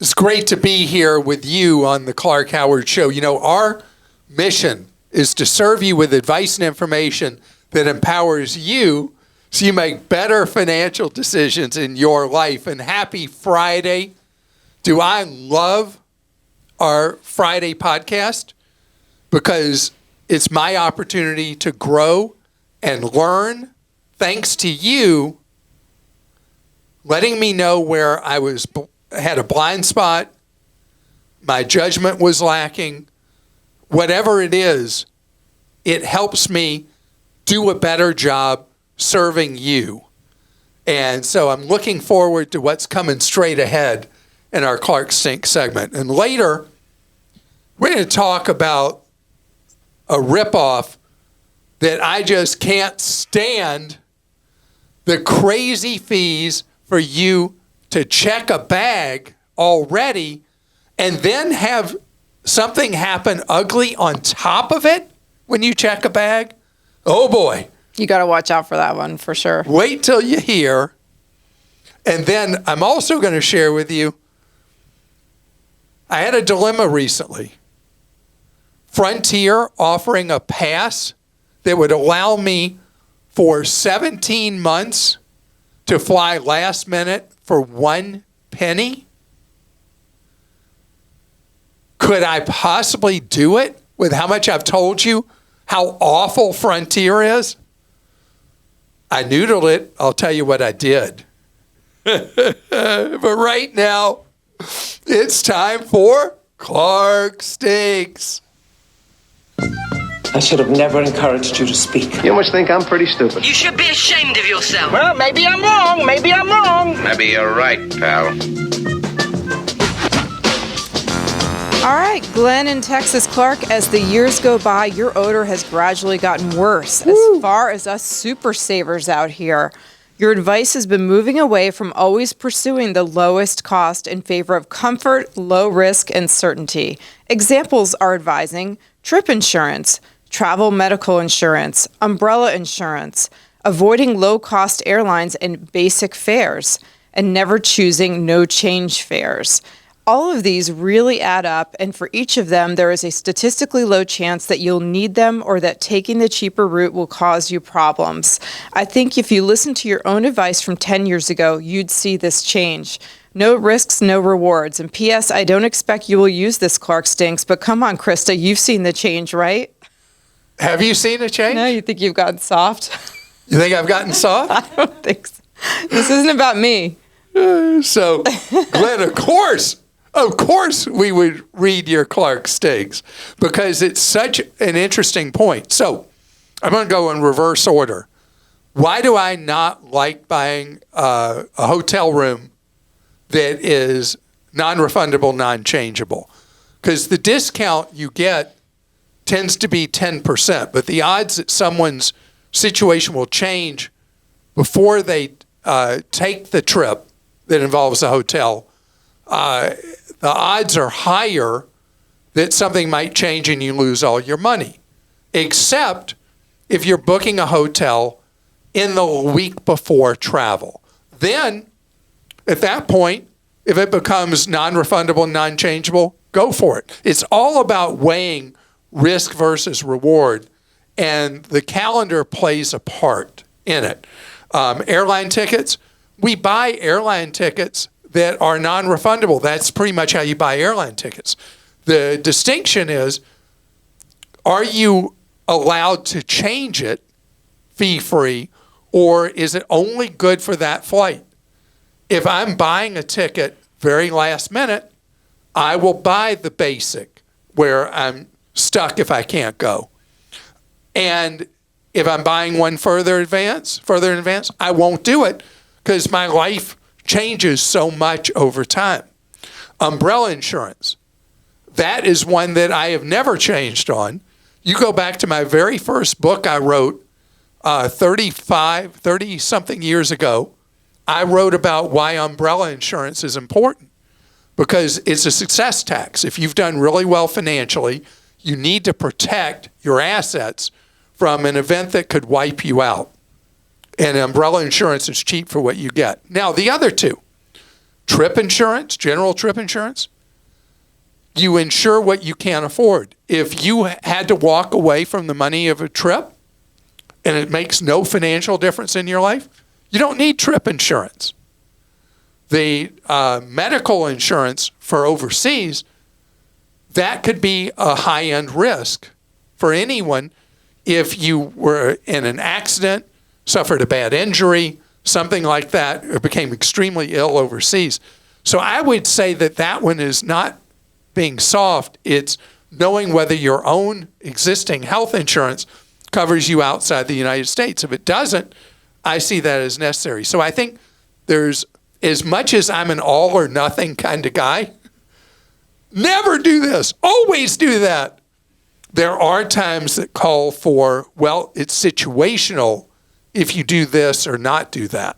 It's great to be here with you on the Clark Howard Show. You know, our mission is to serve you with advice and information that empowers you so you make better financial decisions in your life. And happy Friday. Do I love our Friday podcast? Because it's my opportunity to grow and learn thanks to you letting me know where I had a blind spot, my judgment was lacking, whatever it is, it helps me do a better job serving you. And so I'm looking forward to what's coming straight ahead in our Clark Stink segment. And later, we're going to talk about a ripoff that I just can't stand, the crazy fees for you to check a bag already and then have something happen ugly on top of it when you check a bag. Oh boy. You got to watch out for that one for sure. Wait till you hear. And then I'm also going to share with you, I had a dilemma recently. Frontier offering a pass that would allow me for 17 months to fly last minute for 1 penny? Could I possibly do it with how much I've told you how awful Frontier is? I noodled it. I'll tell you what I did. But right now, it's time for Clark Stinks. I should have never encouraged you to speak. You must think I'm pretty stupid. You should be ashamed of yourself. Well, maybe I'm wrong. Maybe I'm wrong. Maybe you're right, pal. All right, Glenn in Texas. Clark, as the years go by, your odor has gradually gotten worse. As far as us super savers out here, your advice has been moving away from always pursuing the lowest cost in favor of comfort, low risk, and certainty. Examples are advising trip insurance, travel medical insurance, umbrella insurance, avoiding low-cost airlines and basic fares, and never choosing no-change fares. All of these really add up, and for each of them, there is a statistically low chance that you'll need them or that taking the cheaper route will cause you problems. I think if you listen to your own advice from 10 years ago, you'd see this change. No risks, no rewards. And P.S., I don't expect you will use this, Clark Stinks, but come on, Christa, you've seen the change, right? Have you seen a change? No, you think you've gotten soft? You think I've gotten soft? I don't think so. This isn't about me. So, Glenn, of course we would read your Clark Stinks because it's such an interesting point. So, I'm going to go in reverse order. Why do I not like buying a hotel room that is non-refundable, non-changeable? Because the discount you get tends to be 10%, but the odds that someone's situation will change before they take the trip that involves a hotel, the odds are higher that something might change and you lose all your money, except if you're booking a hotel in the week before travel. Then, at that point, if it becomes non-refundable, non-changeable, go for it. It's all about weighing risk versus reward, and the calendar plays a part in it. Airline tickets, we buy airline tickets that are non-refundable. That's pretty much how you buy airline tickets. The distinction is, are you allowed to change it fee-free, or is it only good for that flight? If I'm buying a ticket very last minute, I will buy the basic where I'm stuck if I can't go. And if I'm buying one further in advance, I won't do it because my life changes so much over time. Umbrella insurance, that is one that I have never changed on. You go back to my very first book I wrote 30-something years ago. I wrote about why umbrella insurance is important because it's a success tax. If you've done really well financially, you need to protect your assets from an event that could wipe you out. And umbrella insurance is cheap for what you get. Now, the other two, trip insurance, general trip insurance, you insure what you can't afford. If you had to walk away from the money of a trip and it makes no financial difference in your life, you don't need trip insurance. The medical insurance for overseas, that could be a high-end risk for anyone if you were in an accident, suffered a bad injury, something like that, or became extremely ill overseas. So I would say that that one is not being soft. It's knowing whether your own existing health insurance covers you outside the United States. If it doesn't, I see that as necessary. So I think there's, as much as I'm an all or nothing kind of guy, never do this, always do that. There are times that call for, well, it's situational if you do this or not do that.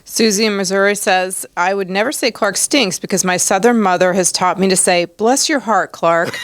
Susie in Missouri says, I would never say Clark stinks because my Southern mother has taught me to say, bless your heart, Clark.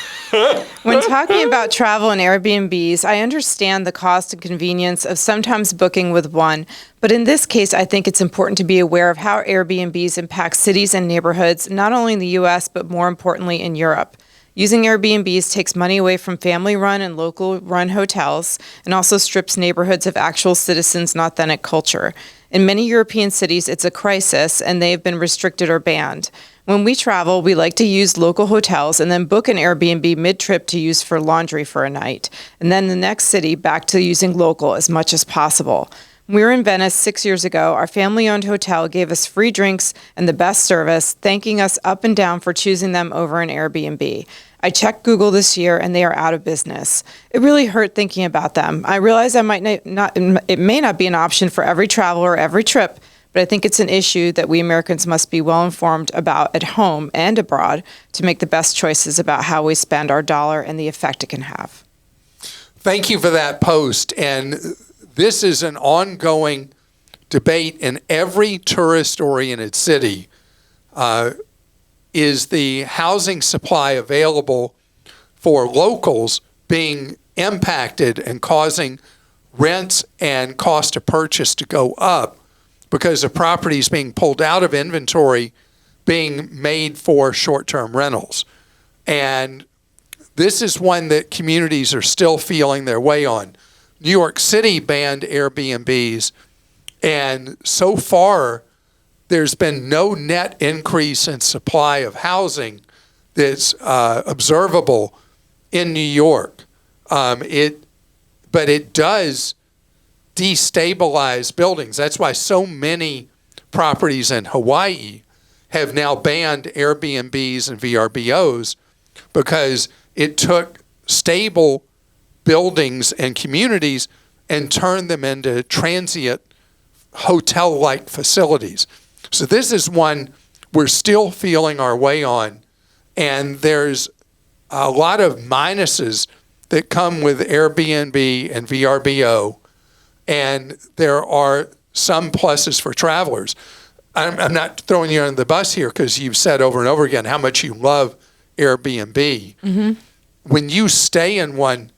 When talking about travel and Airbnbs, I understand the cost and convenience of sometimes booking with one. But in this case, I think it's important to be aware of how Airbnbs impact cities and neighborhoods, not only in the U.S., but more importantly in Europe. Using Airbnbs takes money away from family-run and local-run hotels and also strips neighborhoods of actual citizens and authentic culture. In many European cities, it's a crisis, and they have been restricted or banned. When we travel, we like to use local hotels and then book an Airbnb mid-trip to use for laundry for a night, and then the next city back to using local as much as possible. When we were in Venice 6 years ago, our family-owned hotel gave us free drinks and the best service, thanking us up and down for choosing them over an Airbnb. I checked Google this year, and they are out of business. It really hurt thinking about them. I realize it may not be an option for every traveler, every trip, but I think it's an issue that we Americans must be well informed about at home and abroad to make the best choices about how we spend our dollar and the effect it can have. Thank you for that post. And this is an ongoing debate in every tourist-oriented city. Is the housing supply available for locals being impacted and causing rents and cost of purchase to go up because of properties being pulled out of inventory being made for short-term rentals? And this is one that communities are still feeling their way on. New York City banned Airbnbs, and so far there's been no net increase in supply of housing that's observable in New York. But it does destabilize buildings. That's why so many properties in Hawaii have now banned Airbnbs and VRBOs, because it took stable buildings and communities and turned them into transient hotel-like facilities. So this is one we're still feeling our way on, and there's a lot of minuses that come with Airbnb and VRBO, and there are some pluses for travelers. I'm not throwing you under the bus here because you've said over and over again how much you love Airbnb. Mm-hmm. When you stay in one,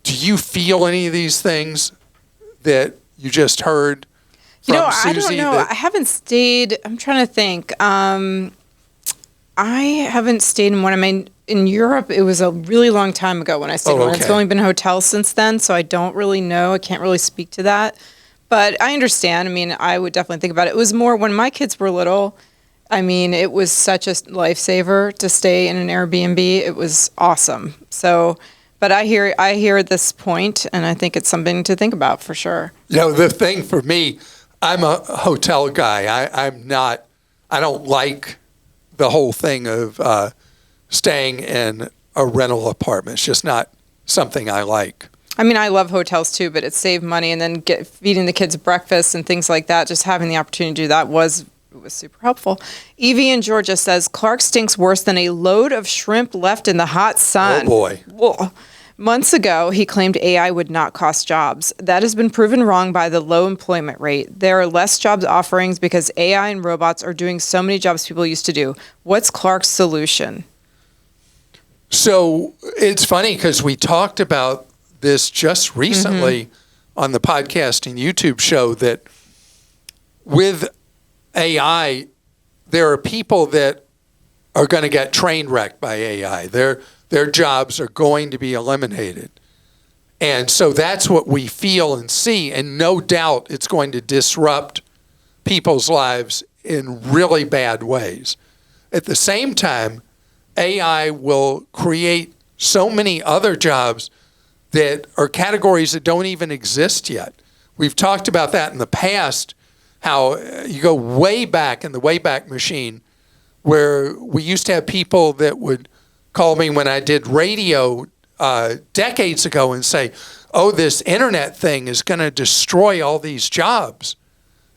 do you feel any of these things that you just heard? I don't know. I haven't stayed. I'm trying to think. I haven't stayed in one. I mean, in Europe, it was a really long time ago when I stayed in one. It's only been hotels since then, so I don't really know. I can't really speak to that. But I understand. I mean, I would definitely think about it. It was more when my kids were little. I mean, it was such a lifesaver to stay in an Airbnb. It was awesome. So, but I hear this point, and I think it's something to think about for sure. The thing for me, I'm a hotel guy. I don't like the whole thing of staying in a rental apartment. It's just not something I like. I mean, I love hotels too, but it saved money, and then feeding the kids breakfast and things like that, just having the opportunity to do that was super helpful. Evie in Georgia says, Clark stinks worse than a load of shrimp left in the hot sun. Oh, boy. Whoa. Months ago, he claimed AI would not cost jobs. That has been proven wrong by the low employment rate. There are less jobs offerings because AI and robots are doing so many jobs people used to do. What's Clark's solution? So it's funny because we talked about this just recently on the podcast and YouTube show, that with AI, there are people that are going to get train wrecked by AI. Their jobs are going to be eliminated. And so that's what we feel and see. And no doubt it's going to disrupt people's lives in really bad ways. At the same time, AI will create so many other jobs that are categories that don't even exist yet. We've talked about that in the past, how you go way back in the Wayback Machine, where we used to have people that would call me when I did radio decades ago and say, oh, this internet thing is going to destroy all these jobs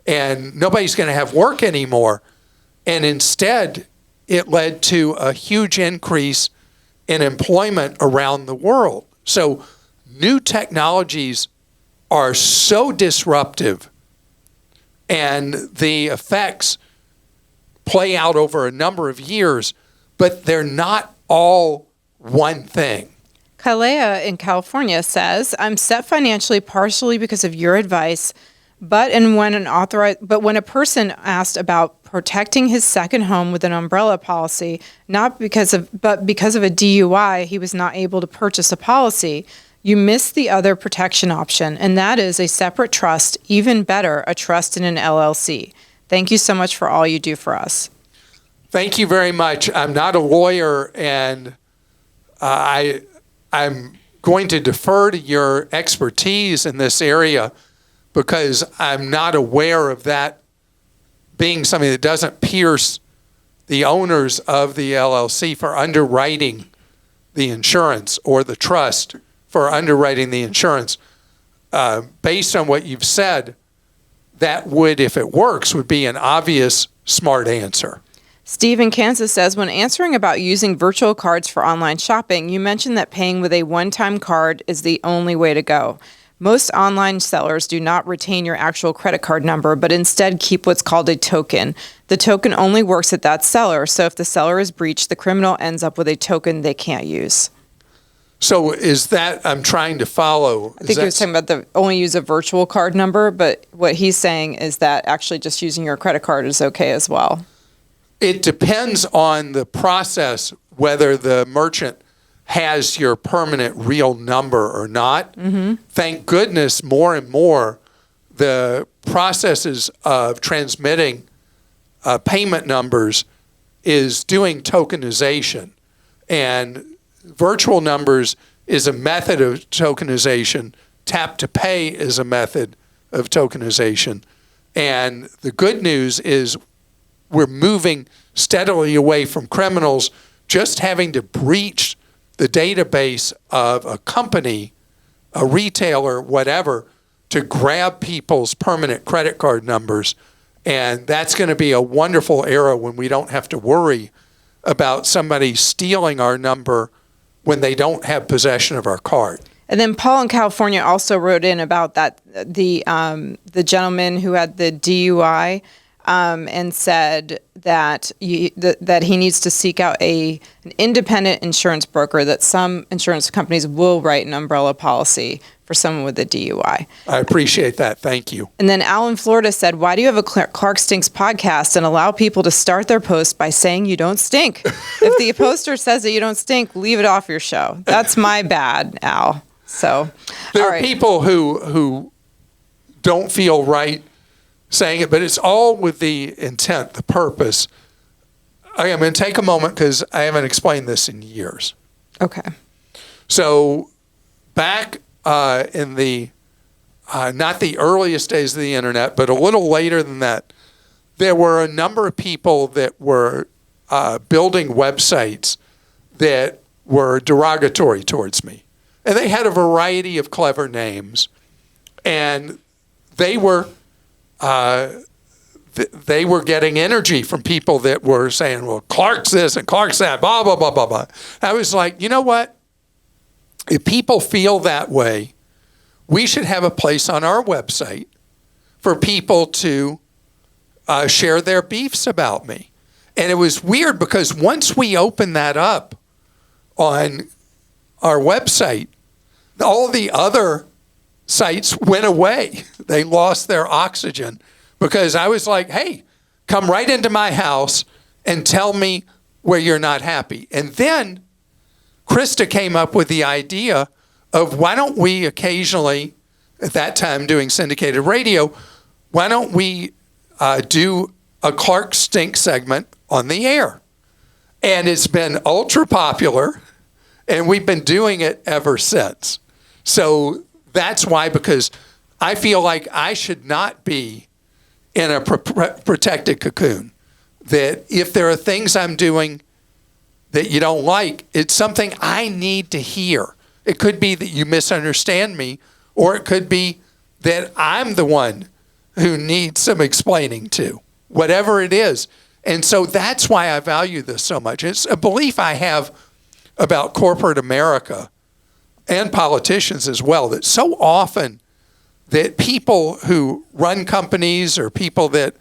and nobody's going to have work anymore. And instead, it led to a huge increase in employment around the world. So new technologies are so disruptive, and the effects play out over a number of years, but they're not all one thing. Kahleia in California says, I'm set financially partially because of your advice, but when a person asked about protecting his second home with an umbrella policy, but because of a DUI, he was not able to purchase a policy. You missed the other protection option, and that is a separate trust, even better, a trust in an LLC. Thank you so much for all you do for us. Thank you very much. I'm not a lawyer, and I'm going to defer to your expertise in this area because I'm not aware of that being something that doesn't pierce the owners of the LLC for underwriting the insurance or the trust for underwriting the insurance. Based on what you've said, that would, if it works, would be an obvious smart answer. Steve in Kansas says, when answering about using virtual cards for online shopping, you mentioned that paying with a one-time card is the only way to go. Most online sellers do not retain your actual credit card number, but instead keep what's called a token. The token only works at that seller, so if the seller is breached, the criminal ends up with a token they can't use. So is that, I'm trying to follow. I think he was talking about the only use a virtual card number, but what he's saying is that actually just using your credit card is okay as well. It depends on the process, whether the merchant has your permanent real number or not. Mm-hmm. Thank goodness more and more the processes of transmitting payment numbers is doing tokenization. And virtual numbers is a method of tokenization. Tap to pay is a method of tokenization. And the good news is we're moving steadily away from criminals just having to breach the database of a company, a retailer, whatever, to grab people's permanent credit card numbers. And that's going to be a wonderful era when we don't have to worry about somebody stealing our number when they don't have possession of our card. And then Paul in California also wrote in about that the gentleman who had the DUI and said that that he needs to seek out an independent insurance broker, that some insurance companies will write an umbrella policy for someone with a DUI. I appreciate that. Thank you. And then Al in Florida said, why do you have a Clark Stinks podcast and allow people to start their post by saying you don't stink? If the poster says that you don't stink, leave it off your show. That's my bad, Al. So there are people who don't feel right saying it, but it's all with the intent, the purpose. I'm going to take a moment because I haven't explained this in years. Okay. So back in the, not the earliest days of the internet, but a little later than that, there were a number of people that were building websites that were derogatory towards me. And they had a variety of clever names. And they were getting energy from people that were saying, well, Clark's this and Clark's that, blah, blah, blah, blah, blah. I was like, you know what? If people feel that way, we should have a place on our website for people to share their beefs about me. And it was weird because once we opened that up on our website, all the other sites went away. They lost their oxygen because I was like, hey, come right into my house and tell me where you're not happy. And then Christa came up with the idea of why don't we occasionally, at that time doing syndicated radio, why don't we do a Clark Stink segment on the air? And it's been ultra popular, and we've been doing it ever since. So that's why, because I feel like I should not be in a protected cocoon. That if there are things I'm doing that you don't like, it's something I need to hear. It could be that you misunderstand me, or it could be that I'm the one who needs some explaining to, whatever it is. And so that's why I value this so much. It's a belief I have about corporate America and politicians as well, that so often that people who run companies or people that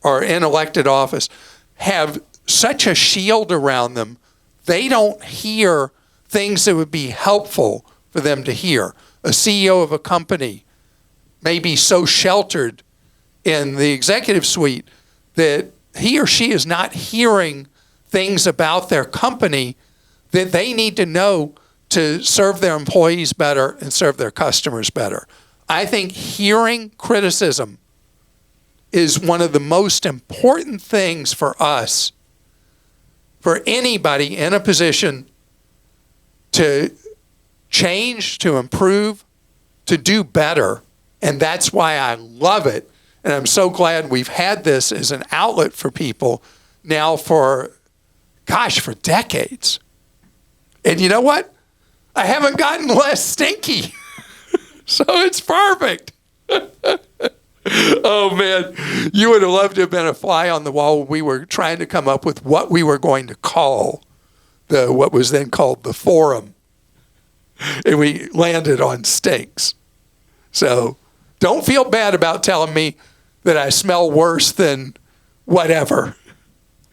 are in elected office have such a shield around them, they don't hear things that would be helpful for them to hear. A CEO of a company may be so sheltered in the executive suite that he or she is not hearing things about their company that they need to know to serve their employees better and serve their customers better. I think hearing criticism is one of the most important things for us, for anybody in a position to change, to improve, to do better. And that's why I love it. And I'm so glad we've had this as an outlet for people now for decades. And you know what? I haven't gotten less stinky. So it's perfect. Oh, man. You would have loved to have been a fly on the wall when we were trying to come up with what we were going to call what was then called the forum. And we landed on stinks. So don't feel bad about telling me that I smell worse than whatever.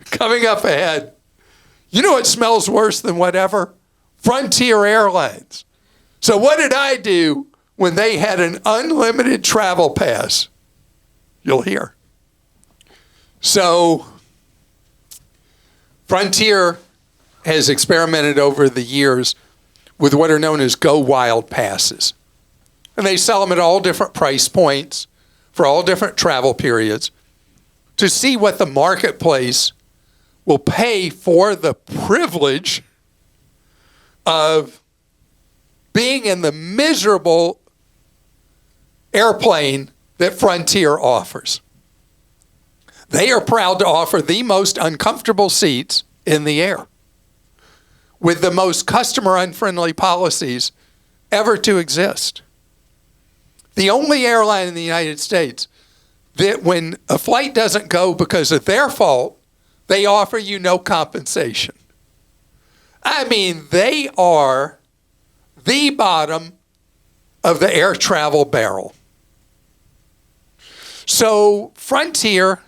Coming up ahead, you know what smells worse than whatever? Frontier Airlines. So what did I do when they had an unlimited travel pass? You'll hear. So Frontier has experimented over the years with what are known as GoWild passes. And they sell them at all different price points for all different travel periods to see what the marketplace will pay for the privilege of being in the miserable airplane that Frontier offers. They are proud to offer the most uncomfortable seats in the air with the most customer-unfriendly policies ever to exist. The only airline in the United States that when a flight doesn't go because of their fault, they offer you no compensation. I mean, they are the bottom of the air travel barrel. So Frontier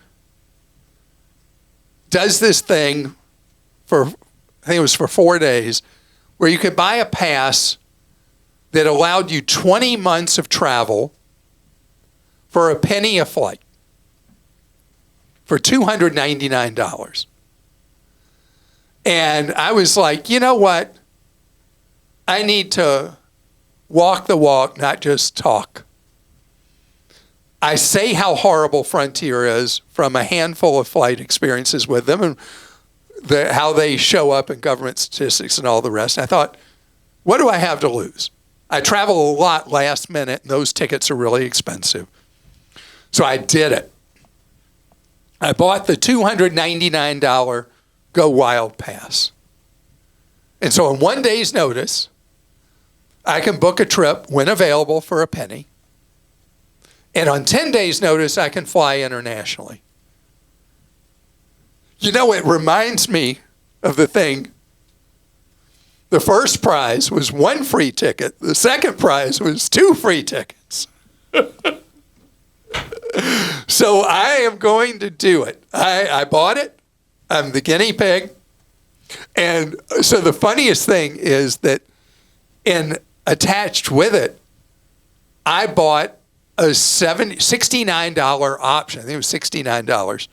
does this thing for, I think it was for 4 days, where you could buy a pass that allowed you 20 months of travel for a penny a flight, for $299. And I was like, you know what? I need to walk the walk, not just talk. I say how horrible Frontier is from a handful of flight experiences with them and how they show up in government statistics and all the rest. And I thought, what do I have to lose? I travel a lot last minute, and those tickets are really expensive. So I did it. I bought the $299 GoWild pass. And so in 1 day's notice, I can book a trip when available for a penny. And on 10 days' notice, I can fly internationally. You know, it reminds me of the thing. The first prize was 1 free ticket. The second prize was 2 free tickets. So I am going to do it. I bought it. I'm the guinea pig. And so the funniest thing is that attached with it, I bought a $69 option. I think it was $69,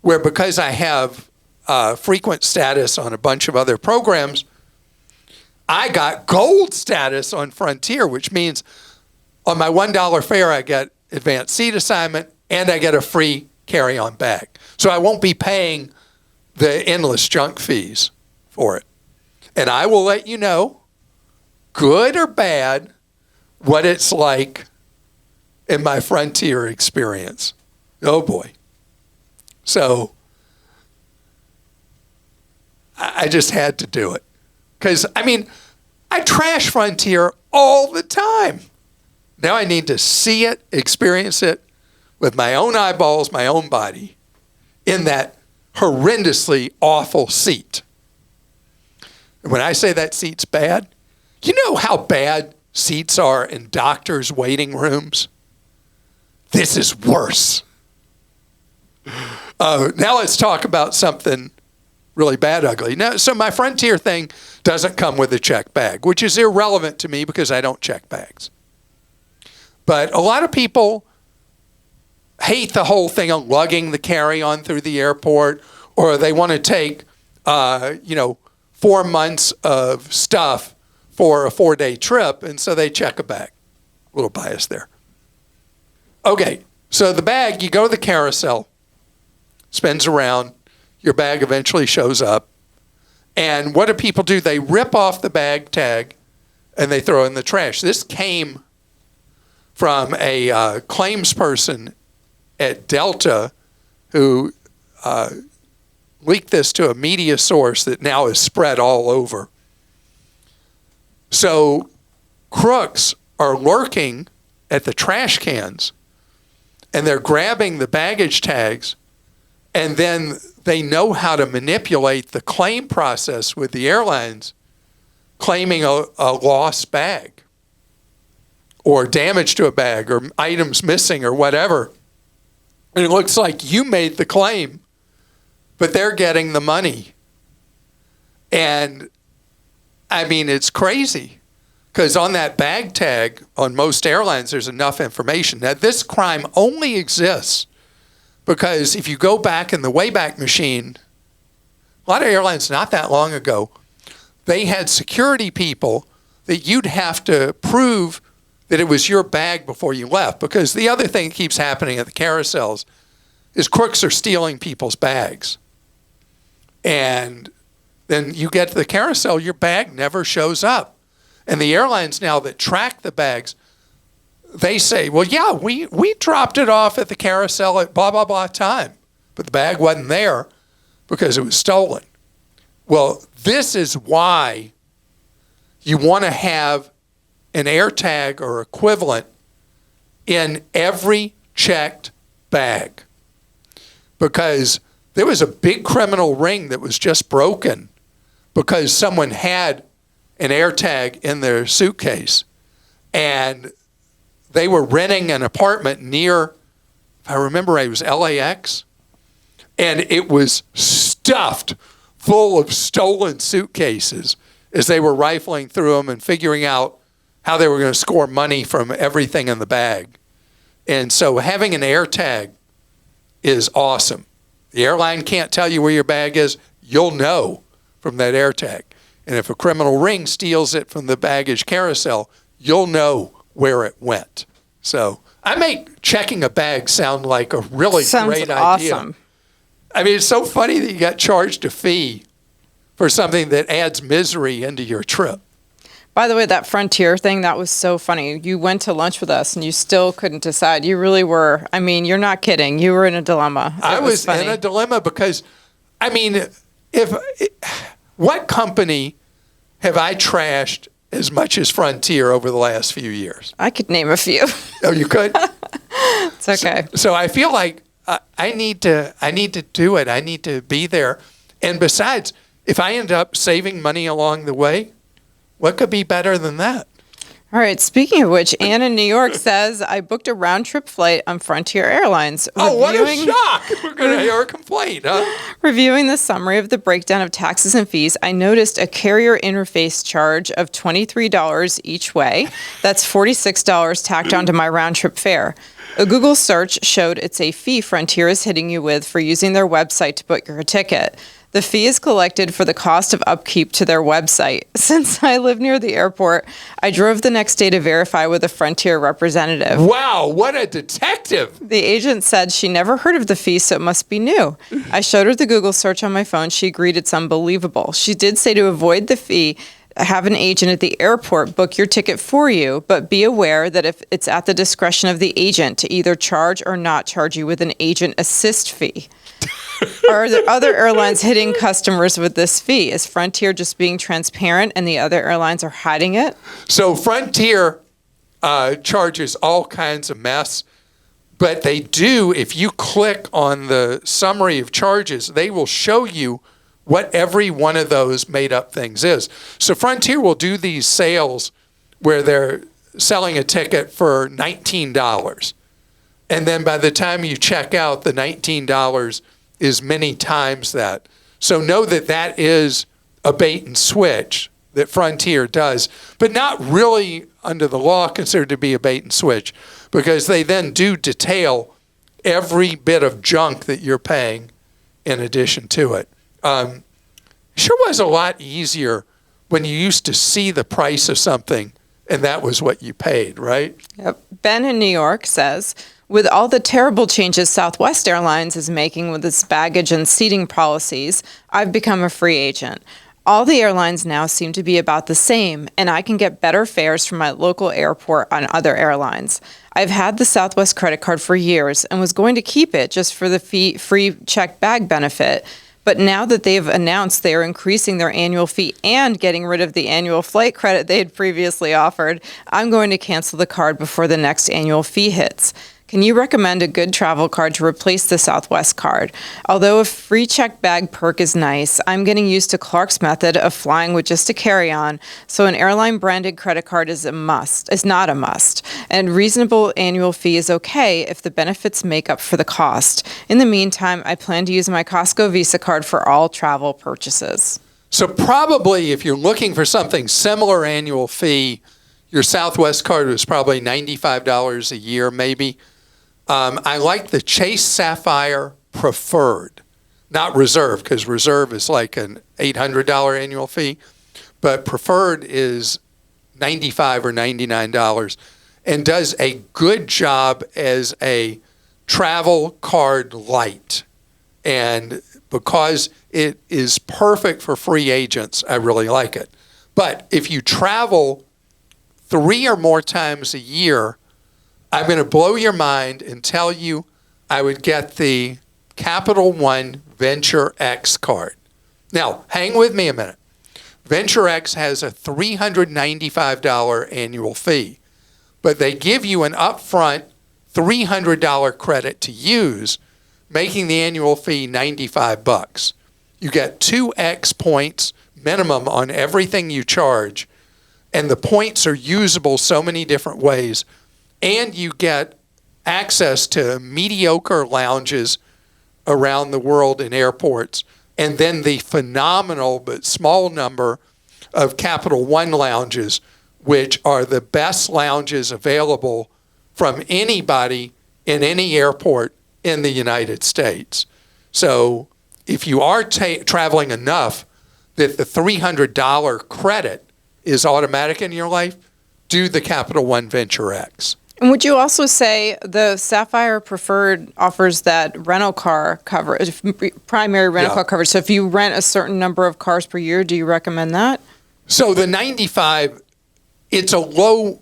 where because I have frequent status on a bunch of other programs, I got gold status on Frontier, which means on my $1 fare, I get advanced seat assignment and I get a free carry-on bag. So I won't be paying the endless junk fees for it. And I will let you know, good or bad, what it's like in my Frontier experience. Oh boy. So I just had to do it. Because, I mean, I trash Frontier all the time. Now I need to see it, experience it with my own eyeballs, my own body, in that horrendously awful seat. And when I say that seat's bad, you know how bad seats are in doctors' waiting rooms? This is worse. Now let's talk about something really bad, ugly. Now, so my Frontier thing doesn't come with a check bag, which is irrelevant to me because I don't check bags. But a lot of people hate the whole thing of lugging the carry-on through the airport, or they want to take, 4 months of stuff for a 4-day trip, and so they check a bag. A little bias there. Okay, so the bag, you go to the carousel, spins around, your bag eventually shows up, and what do people do? They rip off the bag tag, and they throw it in the trash. This came from a claims person at Delta who leaked this to a media source that now is spread all over. So crooks are lurking at the trash cans, and they're grabbing the baggage tags, and then they know how to manipulate the claim process with the airlines, claiming a lost bag or damage to a bag or items missing or whatever. And it looks like you made the claim, but they're getting the money. And I mean, it's crazy because on that bag tag on most airlines, there's enough information. Now, this crime only exists because if you go back in the Wayback Machine, a lot of airlines not that long ago, they had security people that you'd have to prove that it was your bag before you left. Because the other thing that keeps happening at the carousels is crooks are stealing people's bags. And then you get to the carousel, your bag never shows up. And the airlines now that track the bags, they say, well, yeah, we dropped it off at the carousel at blah, blah, blah time. But the bag wasn't there because it was stolen. Well, this is why you want to have an AirTag or equivalent in every checked bag. Because there was a big criminal ring that was just broken because someone had an AirTag in their suitcase. And they were renting an apartment near, if I remember right, it was LAX. And it was stuffed full of stolen suitcases as they were rifling through them and figuring out how they were going to score money from everything in the bag. And so having an AirTag is awesome. The airline can't tell you where your bag is. You'll know from that AirTag. And if a criminal ring steals it from the baggage carousel, you'll know where it went. So I make checking a bag sound like a really great idea. Awesome. I mean, it's so funny that you got charged a fee for something that adds misery into your trip. By the way, that Frontier thing, that was so funny. You went to lunch with us and you still couldn't decide. You really were. I mean, you're not kidding. You were in a dilemma. I was in a dilemma because, I mean, what company have I trashed as much as Frontier over the last few years? I could name a few. Oh, you could? It's okay. So I feel like I need to do it. I need to be there. And besides, if I end up saving money along the way, what could be better than that? All right. Speaking of which, Anne in New York says, I booked a round trip flight on Frontier Airlines. Oh, what a shock. We're going to hear a complaint, huh? Reviewing the summary of the breakdown of taxes and fees, I noticed a carrier interface charge of $23 each way. That's $46 tacked onto my round trip fare. A Google search showed it's a fee Frontier is hitting you with for using their website to book your ticket. The fee is collected for the cost of upkeep to their website. Since I live near the airport, I drove the next day to verify with a Frontier representative. Wow, what a detective. The agent said she never heard of the fee, so it must be new. I showed her the Google search on my phone. She agreed it's unbelievable. She did say to avoid the fee, have an agent at the airport book your ticket for you, but be aware that if it's at the discretion of the agent to either charge or not charge you with an agent assist fee. Are there other airlines hitting customers with this fee? Is Frontier just being transparent and the other airlines are hiding it? So Frontier charges all kinds of mess, but they do, if you click on the summary of charges, they will show you what every one of those made up things is. So Frontier will do these sales where they're selling a ticket for $19. And then by the time you check out, the $19 is many times that. So know that that is a bait and switch that Frontier does, but not really under the law considered to be a bait and switch, because they then do detail every bit of junk that you're paying in addition to it. Sure was a lot easier when you used to see the price of something and that was what you paid, right? Yep. Ben in New York says, with all the terrible changes Southwest Airlines is making with its baggage and seating policies, I've become a free agent. All the airlines now seem to be about the same, and I can get better fares from my local airport on other airlines. I've had the Southwest credit card for years and was going to keep it just for the free checked bag benefit. But now that they've announced they are increasing their annual fee and getting rid of the annual flight credit they had previously offered, I'm going to cancel the card before the next annual fee hits. Can you recommend a good travel card to replace the Southwest card? Although a free checked bag perk is nice, I'm getting used to Clark's method of flying with just a carry-on, so an airline-branded credit card is not a must. And reasonable annual fee is okay if the benefits make up for the cost. In the meantime, I plan to use my Costco Visa card for all travel purchases. So probably if you're looking for something similar annual fee, your Southwest card was probably $95 a year maybe. I like the Chase Sapphire Preferred, not Reserve, because Reserve is like an $800 annual fee, but Preferred is $95 or $99 and does a good job as a travel card light. And because it is perfect for free agents, I really like it. But if you travel 3 or more times a year, I'm going to blow your mind and tell you I would get the Capital One Venture X card. Now, hang with me a minute. Venture X has a $395 annual fee, but they give you an upfront $300 credit to use, making the annual fee $95. You get 2x points minimum on everything you charge, and the points are usable so many different ways. And you get access to mediocre lounges around the world in airports, and then the phenomenal but small number of Capital One lounges, which are the best lounges available from anybody in any airport in the United States. So if you are traveling enough that the $300 credit is automatic in your life, do the Capital One Venture X. And would you also say the Sapphire Preferred offers that rental car coverage, primary rental car coverage? So if you rent a certain number of cars per year, do you recommend that? So the 95, it's a low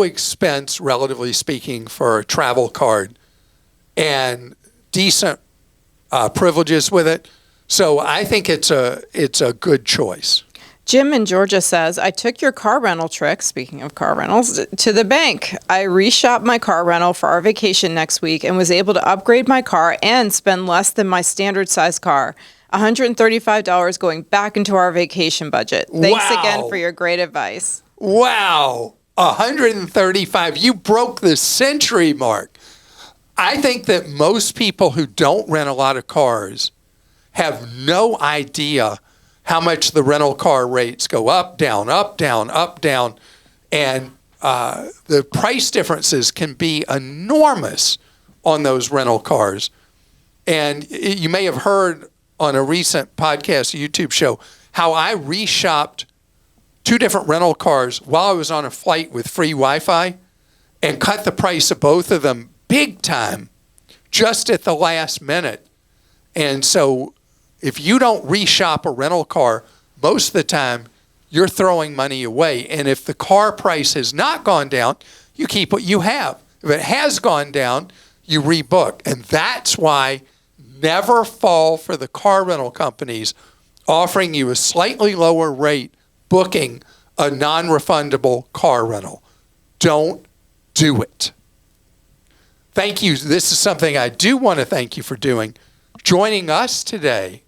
expense, relatively speaking, for a travel card and decent privileges with it. So I think it's a good choice. Jim in Georgia says, I took your car rental trick, speaking of car rentals, to the bank. I reshopped my car rental for our vacation next week and was able to upgrade my car and spend less than my standard size car. $135 going back into our vacation budget. Thanks again for your great advice. Wow. 135. You broke the century mark. I think that most people who don't rent a lot of cars have no idea how much the rental car rates go up, down, up, down, up, down. And the price differences can be enormous on those rental cars. And you may have heard on a recent podcast, YouTube show, how I reshopped 2 different rental cars while I was on a flight with free Wi-Fi and cut the price of both of them big time just at the last minute. And so if you don't reshop a rental car, most of the time you're throwing money away. And if the car price has not gone down, you keep what you have. If it has gone down, you rebook. And that's why never fall for the car rental companies offering you a slightly lower rate booking a non-refundable car rental. Don't do it. Thank you. This is something I do want to thank you for doing, joining us today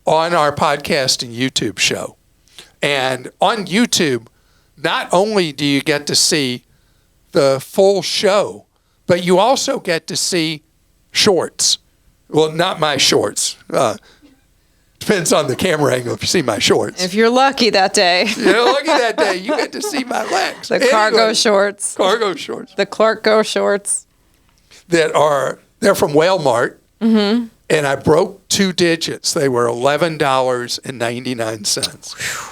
on our podcast and YouTube show. And on YouTube, not only do you get to see the full show, but you also get to see shorts. Well, not my shorts. Depends on the camera angle if you see my shorts. If you're lucky that day. You're lucky that day. You get to see my legs. The cargo shorts. Cargo shorts. The Clark Go shorts. They're from Walmart. Mm-hmm. And I broke 2 digits. They were $11.99.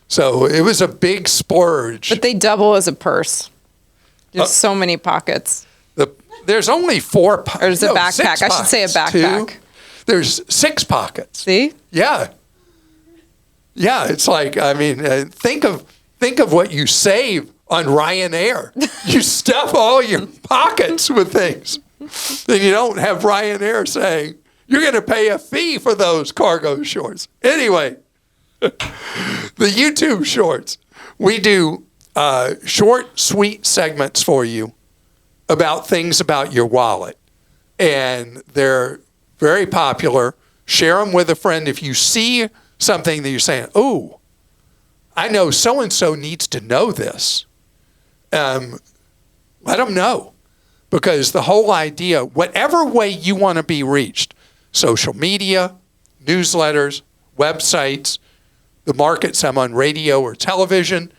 So it was a big splurge. But they double as a purse. There's so many pockets. There's only 4 pockets. Or is it a backpack? I should say a backpack. 2. There's 6 pockets. See? Yeah. Yeah, it's like, I mean, think of what you save on Ryanair. You stuff all your pockets with things. Then you don't have Ryanair saying, you're going to pay a fee for those cargo shorts. Anyway, the YouTube shorts. We do short, sweet segments for you about things about your wallet. And they're very popular. Share them with a friend. If you see something that you're saying, oh, I know so-and-so needs to know this, let them know. Because the whole idea, whatever way you want to be reached, social media, newsletters, websites, the markets I'm on radio or television,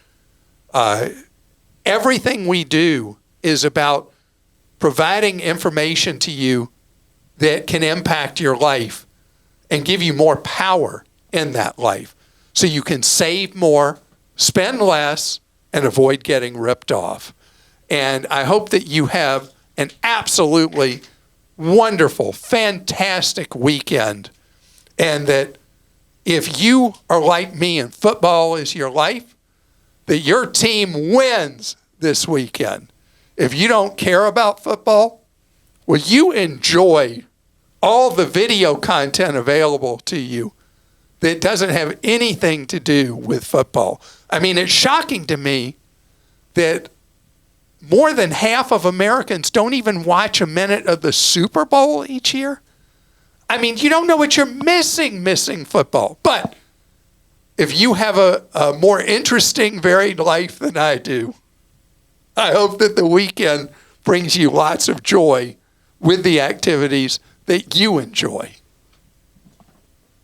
everything we do is about providing information to you that can impact your life and give you more power in that life so you can save more, spend less, and avoid getting ripped off. And I hope that you have an absolutely wonderful, fantastic weekend, and that if you are like me and football is your life, that your team wins this weekend. If you don't care about football, well, you enjoy all the video content available to you that doesn't have anything to do with football. I mean, it's shocking to me that more than half of Americans don't even watch a minute of the Super Bowl each year. I mean, you don't know what you're missing football. But if you have a more interesting, varied life than I do, I hope that the weekend brings you lots of joy with the activities that you enjoy.